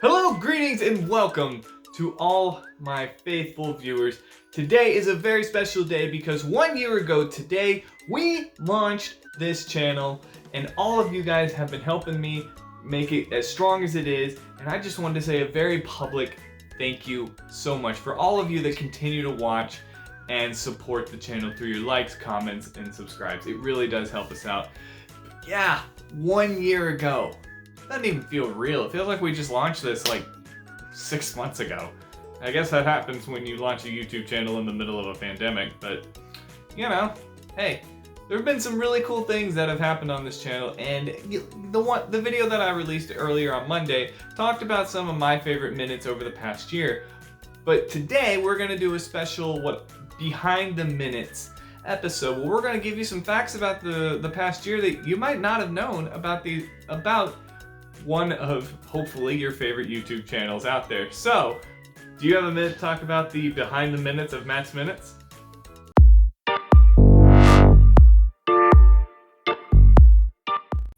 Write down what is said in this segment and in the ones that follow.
Hello, greetings, and welcome to all my faithful viewers. Today is a very special day because 1 year ago today, we launched this channel, and all of you guys have been helping me make it as strong as it is, and I just wanted to say a very public thank you so much for all of you that continue to watch and support the channel through your likes, comments, and subscribes. It really does help us out. Yeah, 1 year ago. Doesn't even feel real. It feels like we just launched this like 6 months ago. I guess that happens when you launch a YouTube channel in the middle of a pandemic, but you know, hey, there have been some really cool things that have happened on this channel, and the video that I released earlier on Monday talked about some of my favorite minutes over the past year. But today we're gonna do a special behind the minutes episode where we're gonna give you some facts about the past year that you might not have known about one of, hopefully, your favorite YouTube channels out there. So, do you have a minute to talk about the behind the minutes of Matt's Minutes?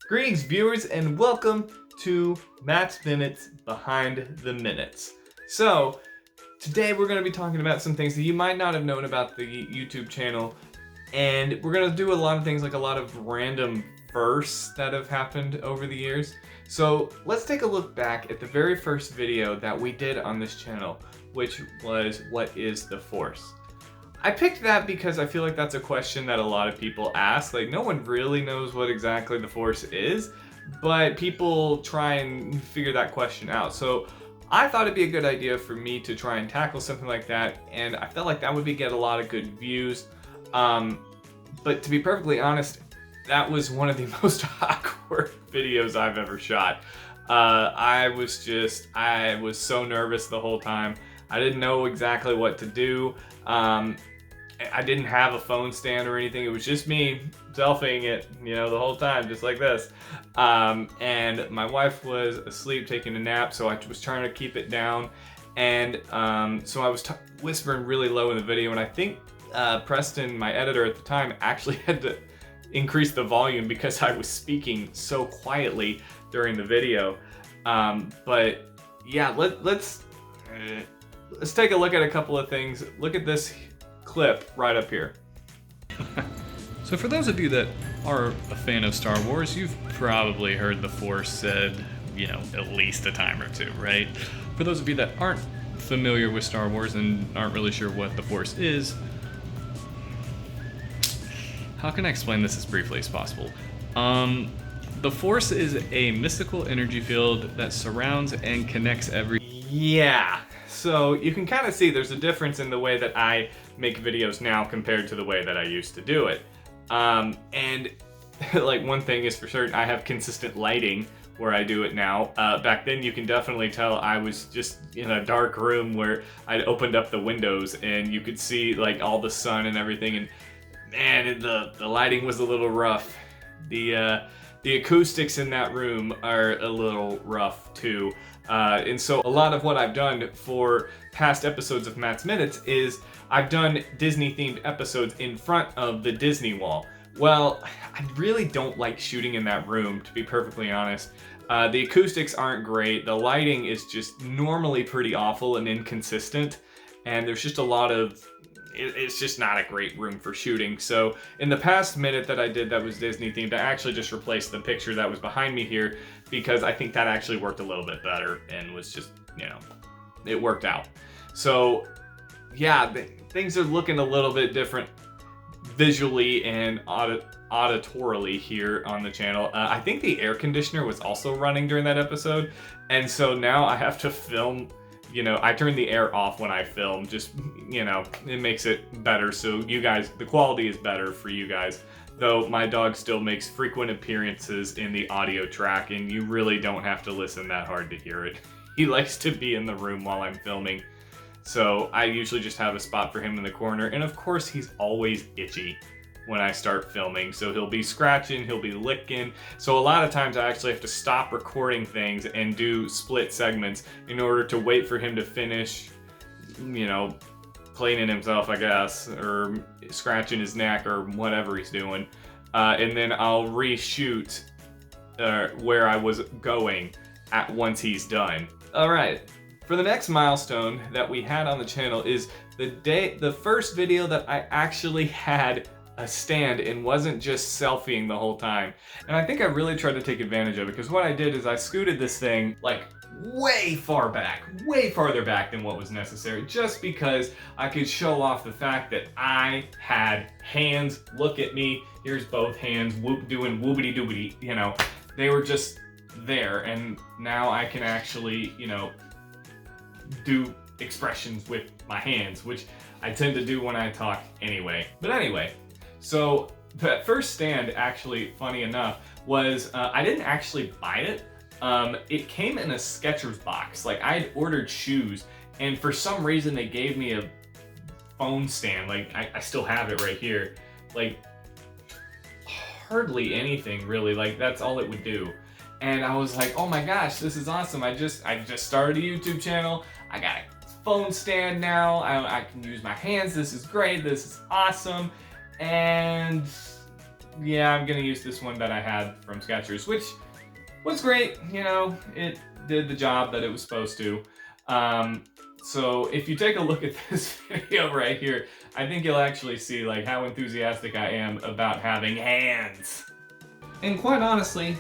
Greetings, viewers, and welcome to Matt's Minutes Behind the Minutes. So, today we're going to be talking about some things that you might not have known about the YouTube channel, and we're going to do a lot of things, like a lot of random firsts that have happened over the years. So let's take a look back at the very first video that we did on this channel, which was, what is the Force? I picked that because I feel like that's a question that a lot of people ask. Like, no one really knows what exactly the Force is, but people try and figure that question out. So I thought it'd be a good idea for me to try and tackle something like that, and I felt like that would get a lot of good views. But to be perfectly honest, that was one of the most awkward videos I've ever shot. I was so nervous the whole time. I didn't know exactly what to do. I didn't have a phone stand or anything. It was just me selfieing it, the whole time, just like this. And my wife was asleep taking a nap, so I was trying to keep it down. And so I was whispering really low in the video, and I think Preston, my editor at the time, actually had to increase the volume because I was speaking so quietly during the video. But yeah, let's take a look at a couple of things. Look at this clip right up here. So for those of you that are a fan of Star Wars, you've probably heard the Force said, at least a time or two, right? For those of you that aren't familiar with Star Wars and aren't really sure what the Force is, how can I explain this as briefly as possible? The Force is a mystical energy field that surrounds and connects Yeah, so you can kind of see there's a difference in the way that I make videos now compared to the way that I used to do it. And like, one thing is for certain, I have consistent lighting where I do it now. Back then, you can definitely tell I was just in a dark room where I'd opened up the windows and you could see like all the sun and everything, and man, the lighting was a little rough. The acoustics in that room are a little rough too. And so a lot of what I've done for past episodes of Matt's Minutes is I've done Disney themed episodes in front of the Disney wall. Well, I really don't like shooting in that room, to be perfectly honest. The acoustics aren't great. The lighting is just normally pretty awful and inconsistent. And there's just a lot of, it's just not a great room for shooting. So in the past minute that I did that was Disney themed, I actually just replaced the picture that was behind me here because I think that actually worked a little bit better and was just, it worked out. So yeah, things are looking a little bit different visually and auditorily here on the channel. I think the air conditioner was also running during that episode, and so now I have to film. I turn the air off when I film, just, it makes it better, so you guys, the quality is better for you guys, though my dog still makes frequent appearances in the audio track, and you really don't have to listen that hard to hear it. He likes to be in the room while I'm filming, so I usually just have a spot for him in the corner, and of course he's always itchy when I start filming, so he'll be scratching, he'll be licking. So a lot of times I actually have to stop recording things and do split segments in order to wait for him to finish, cleaning himself, I guess, or scratching his neck or whatever he's doing. And then I'll reshoot where I was going once he's done. All right, for the next milestone that we had on the channel is the first video that I actually had a stand and wasn't just selfieing the whole time. And I think I really tried to take advantage of it, because what I did is I scooted this thing like way far back, way farther back than what was necessary, just because I could show off the fact that I had hands. Look at me, here's both hands, doing whoopity doobity, you know. They were just there, and now I can actually, you know, do expressions with my hands, which I tend to do when I talk anyway. But anyway, so that first stand, actually, funny enough, was I didn't actually buy it. It came in a Skechers box. Like, I had ordered shoes, and for some reason they gave me a phone stand. Like, I still have it right here. Like, hardly anything really. Like, that's all it would do. And I was like, oh my gosh, this is awesome. I just started a YouTube channel. I got a phone stand now. I can use my hands. This is great. This is awesome. And yeah, I'm gonna use this one that I had from Skechers, which was great. You know, it did the job that it was supposed to. So if you take a look at this video right here, I think you'll actually see like how enthusiastic I am about having hands. And quite honestly,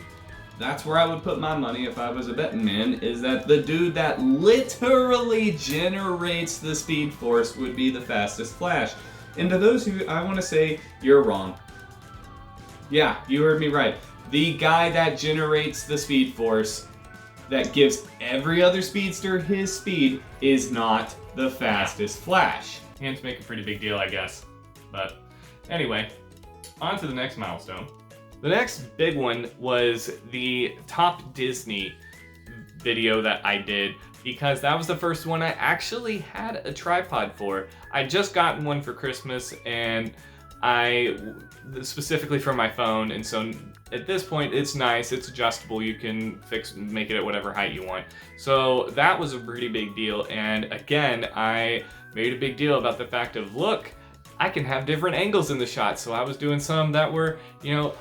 that's where I would put my money if I was a betting man, is that the dude that literally generates the Speed Force would be the fastest Flash. And to those who, I want to say, you're wrong. Yeah, you heard me right. The guy that generates the Speed Force, that gives every other speedster his speed, is not the fastest Flash. Hands make a pretty big deal, I guess. But anyway, on to the next milestone. The next big one was the top Disney video that I did, because that was the first one I actually had a tripod for. I just gotten one for Christmas, and specifically for my phone, and so at this point it's nice, it's adjustable, you can make it at whatever height you want. So that was a pretty big deal, and again, I made a big deal about the fact of, look, I can have different angles in the shot. So I was doing some that were, you know,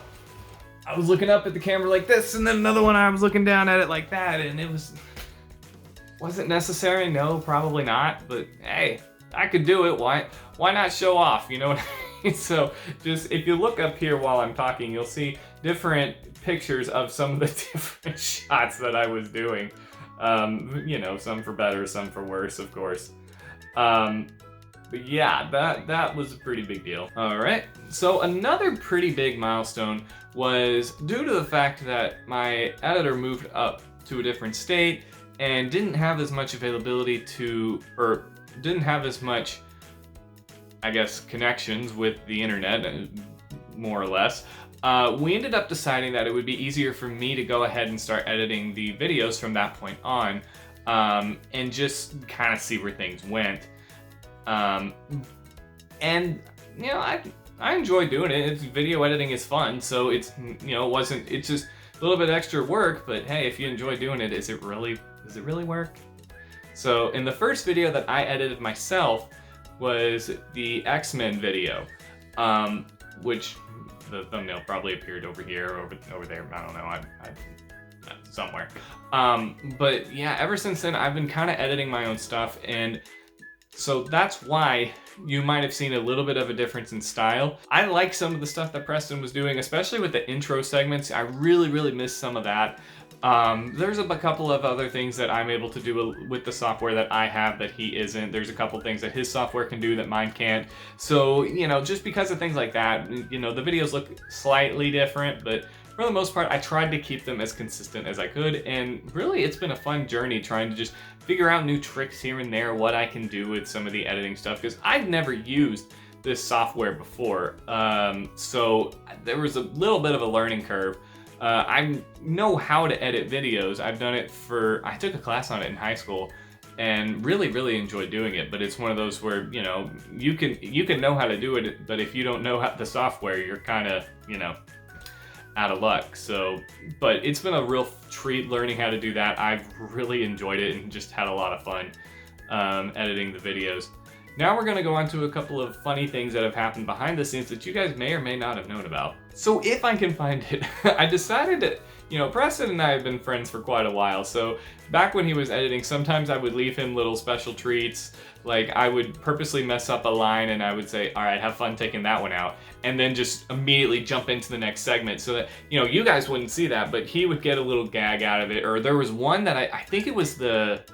I was looking up at the camera like this, and then another one I was looking down at it like that, and it wasn't necessary. No, probably not, but hey, I could do it. Why not show off? You know what I mean? So just, if you look up here while I'm talking, you'll see different pictures of some of the different shots that I was doing. You know, some for better, some for worse, of course. But yeah, that was a pretty big deal. All right, so another pretty big milestone was due to the fact that my editor moved up to a different state and didn't have as much availability to, or didn't have as much, I guess, connections with the internet, more or less. We ended up deciding that it would be easier for me to go ahead and start editing the videos from that point on, and just kind of see where things went. And you know, I enjoy doing it. Video editing is fun, so it's, you know, it's just a little bit extra work, but hey, if you enjoy doing it, does it really work? So in the first video that I edited myself was the X-Men video, which the thumbnail probably appeared over here or over there. I don't know. Somewhere. But yeah, ever since then, I've been kind of editing my own stuff, and so that's why you might have seen a little bit of a difference in style. I like some of the stuff that Preston was doing, especially with the intro segments. I really missed some of that. There's a couple of other things that I'm able to do with the software that I have that he isn't. There's a couple things that his software can do that mine can't. So, you know, just because of things like that, you know, the videos look slightly different, but for the most part, I tried to keep them as consistent as I could, and really it's been a fun journey trying to just figure out new tricks here and there, what I can do with some of the editing stuff, because I've never used this software before. So there was a little bit of a learning curve. I know how to edit videos. I've done it I took a class on it in high school and really enjoyed doing it, but it's one of those where, you know, you can know how to do it, but if you don't know the software, you're kind of, you know, out of luck. So, but it's been a real treat learning how to do that. I've really enjoyed it and just had a lot of fun editing the videos. Now we're going to go on to a couple of funny things that have happened behind the scenes that you guys may or may not have known about. So if I can find it, I decided to you know, Preston and I have been friends for quite a while, so back when he was editing, sometimes I would leave him little special treats. Like, I would purposely mess up a line and I would say, all right, have fun taking that one out, and then just immediately jump into the next segment so that, you know, you guys wouldn't see that, but he would get a little gag out of it. Or there was one that I think it was the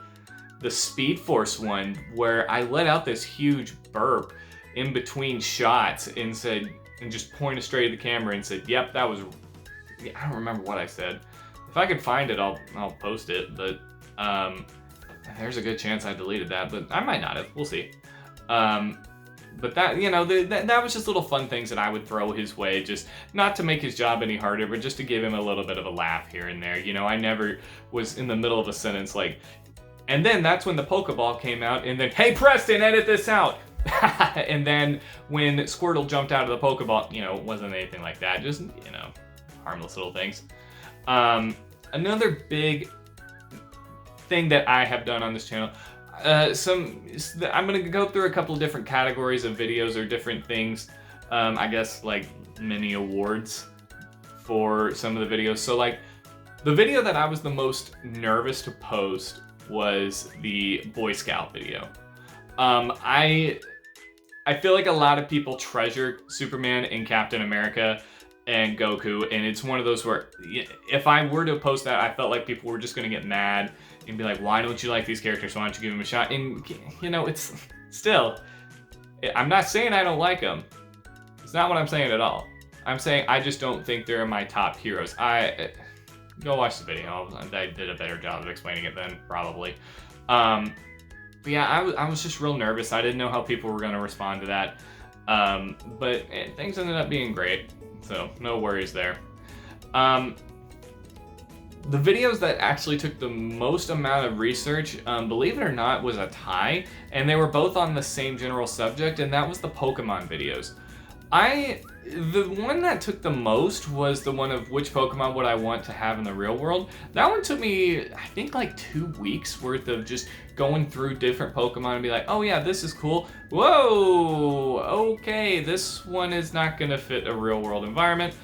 Speed Force one where I let out this huge burp in between shots and just pointed straight at the camera and said, yep, that was, I don't remember what I said. If I could find it, I'll post it, but there's a good chance I deleted that, but I might not have. We'll see. But that, you know, that was just little fun things that I would throw his way, just not to make his job any harder, but just to give him a little bit of a laugh here and there. You know, I never was in the middle of a sentence like, and then that's when the Pokeball came out, and then, hey Preston, edit this out! And then when Squirtle jumped out of the Pokeball, you know, it wasn't anything like that, just, you know, harmless little things. Another big thing that I have done on this channel, I'm gonna go through a couple of different categories of videos or different things, I guess like mini awards for some of the videos. So like, the video that I was the most nervous to post was the Boy Scout video. I feel like a lot of people treasure Superman and Captain America and Goku, and it's one of those where if I were to post that, I felt like people were just gonna get mad and be like, why don't you like these characters? Why don't you give them a shot? And, you know, it's still, I'm not saying I don't like them. It's not what I'm saying at all. I'm saying I just don't think they're my top heroes. Go watch the video. I did a better job of explaining it then, probably. But yeah, I was just real nervous. I didn't know how people were going to respond to that. But things ended up being great, so no worries there. The videos that actually took the most amount of research, believe it or not, was a tie, and they were both on the same general subject, and that was the Pokemon videos. The one that took the most was the one of which Pokemon would I want to have in the real world. That one took me, I think, like 2 weeks worth of just going through different Pokemon and be like, oh yeah, this is cool. Whoa, okay, this one is not gonna fit a real world environment.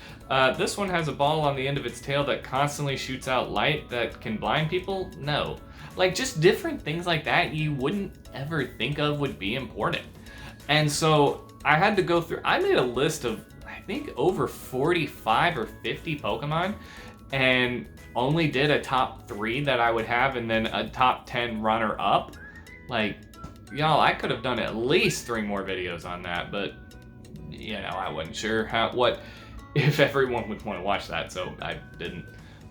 This one has a ball on the end of its tail that constantly shoots out light that can blind people. No. Like, just different things like that you wouldn't ever think of would be important. And so I had to go through, I made a list of, I think, over 45 or 50 Pokemon, and only did a top 3 that I would have, and then a top 10 runner-up. Like, y'all, I could have done at least 3 more videos on that, but, you know, I wasn't sure if everyone would want to watch that, so I didn't.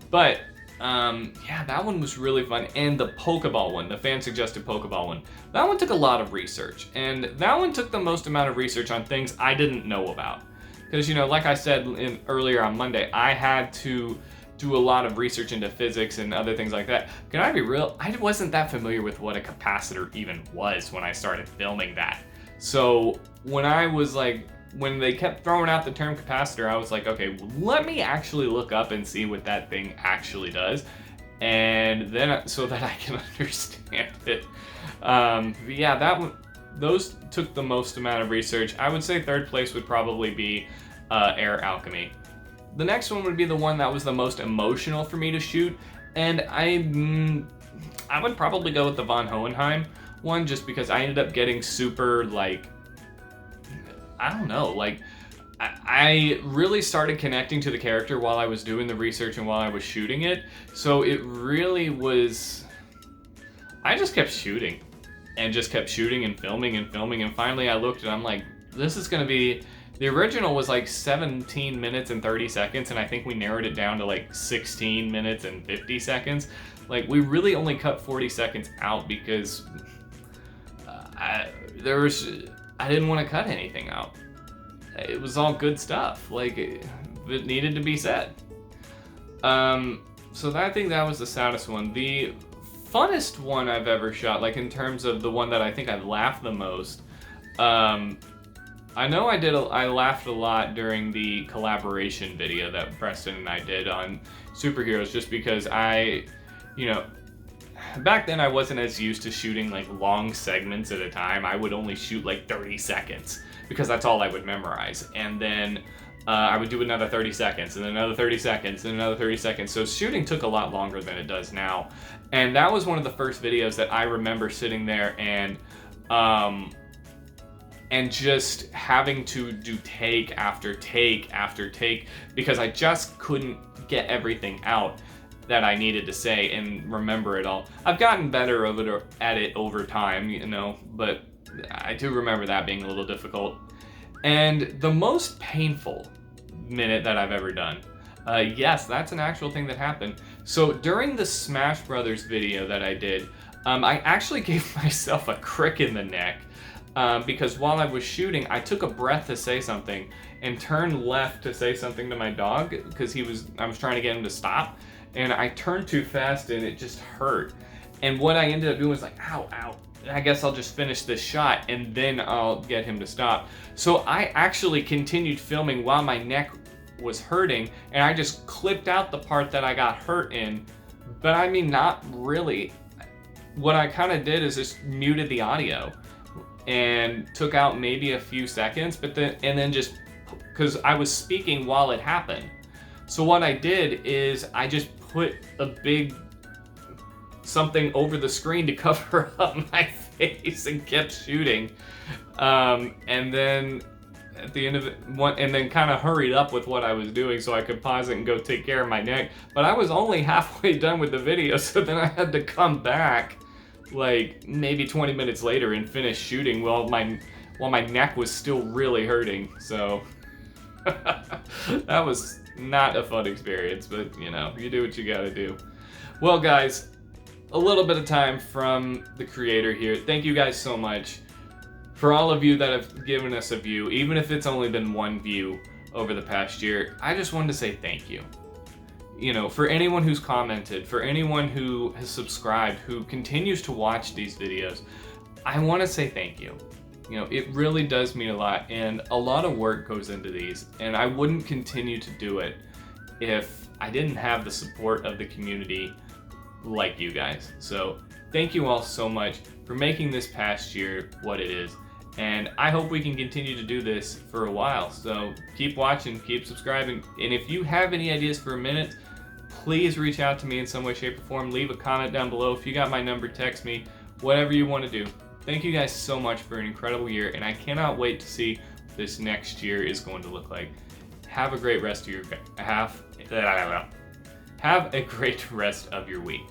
But, yeah, that one was really fun. And the Pokeball one, the fan-suggested Pokeball one, that one took a lot of research. And that one took the most amount of research on things I didn't know about. Because, you know, like I said earlier on Monday, I had to do a lot of research into physics and other things like that. Can I be real? I wasn't that familiar with what a capacitor even was when I started filming that. So when they kept throwing out the term capacitor, I was like, okay, let me actually look up and see what that thing actually does, and then so that I can understand it. Yeah, that one, those took the most amount of research. I would say third place would probably be Air Alchemy. The next one would be the one that was the most emotional for me to shoot, and I would probably go with the Von Hohenheim one, just because I ended up getting super, like, I don't know, like, I really started connecting to the character while I was doing the research and while I was shooting it, so it really was, I just kept shooting, and just kept shooting and filming, and finally I looked and I'm like, this is gonna be, the original was like 17 minutes and 30 seconds, and I think we narrowed it down to like 16 minutes and 50 seconds. Like, we really only cut 40 seconds out because I didn't want to cut anything out. It was all good stuff. Like, it needed to be said. So I think that was the saddest one. The funnest one I've ever shot, like in terms of the one that I think I laughed the most, I know I laughed a lot during the collaboration video that Preston and I did on superheroes, just because you know, back then I wasn't as used to shooting like long segments at a time. I would only shoot like 30 seconds because that's all I would memorize. And then I would do another 30 seconds, and then another 30 seconds, and another 30 seconds. So shooting took a lot longer than it does now. And that was one of the first videos that I remember sitting there and just having to do take after take after take, because I just couldn't get everything out that I needed to say and remember it all. I've gotten better at it over time, you know, but I do remember that being a little difficult. And the most painful minute that I've ever done, yes, that's an actual thing that happened. So during the Smash Brothers video that I did, I actually gave myself a crick in the neck. Because while I was shooting, I took a breath to say something and turned left to say something to my dog because I was trying to get him to stop, and I turned too fast and it just hurt. And what I ended up doing was like, ow, ow. I guess I'll just finish this shot and then I'll get him to stop. So I actually continued filming while my neck was hurting, and I just clipped out the part that I got hurt in, but I mean, not really. What I kind of did is just muted the audio and took out maybe a few seconds, and then just, because I was speaking while it happened. So what I did is I just put a big something over the screen to cover up my face and kept shooting. And then at the end of it, and then kind of hurried up with what I was doing so I could pause it and go take care of my neck. But I was only halfway done with the video, so then I had to come back like maybe 20 minutes later and finish shooting while my neck was still really hurting. So that was not a fun experience, but you know, you do what you gotta do. Well guys, a little bit of time from the creator here. Thank you guys so much for all of you that have given us a view, even if it's only been one view over the past year. I just wanted to say thank you. You know, for anyone who's commented, for anyone who has subscribed, who continues to watch these videos, I want to say thank you. You know, it really does mean a lot, and a lot of work goes into these, and I wouldn't continue to do it if I didn't have the support of the community like you guys. So thank you all so much for making this past year what it is, and I hope we can continue to do this for a while. So keep watching, keep subscribing, and if you have any ideas for a minute, please reach out to me in some way, shape, or form. Leave a comment down below. If you got my number, text me, whatever you want to do. Thank you guys so much for an incredible year, and I cannot wait to see what this next year is going to look like. Have a great rest of your have a great rest of your week.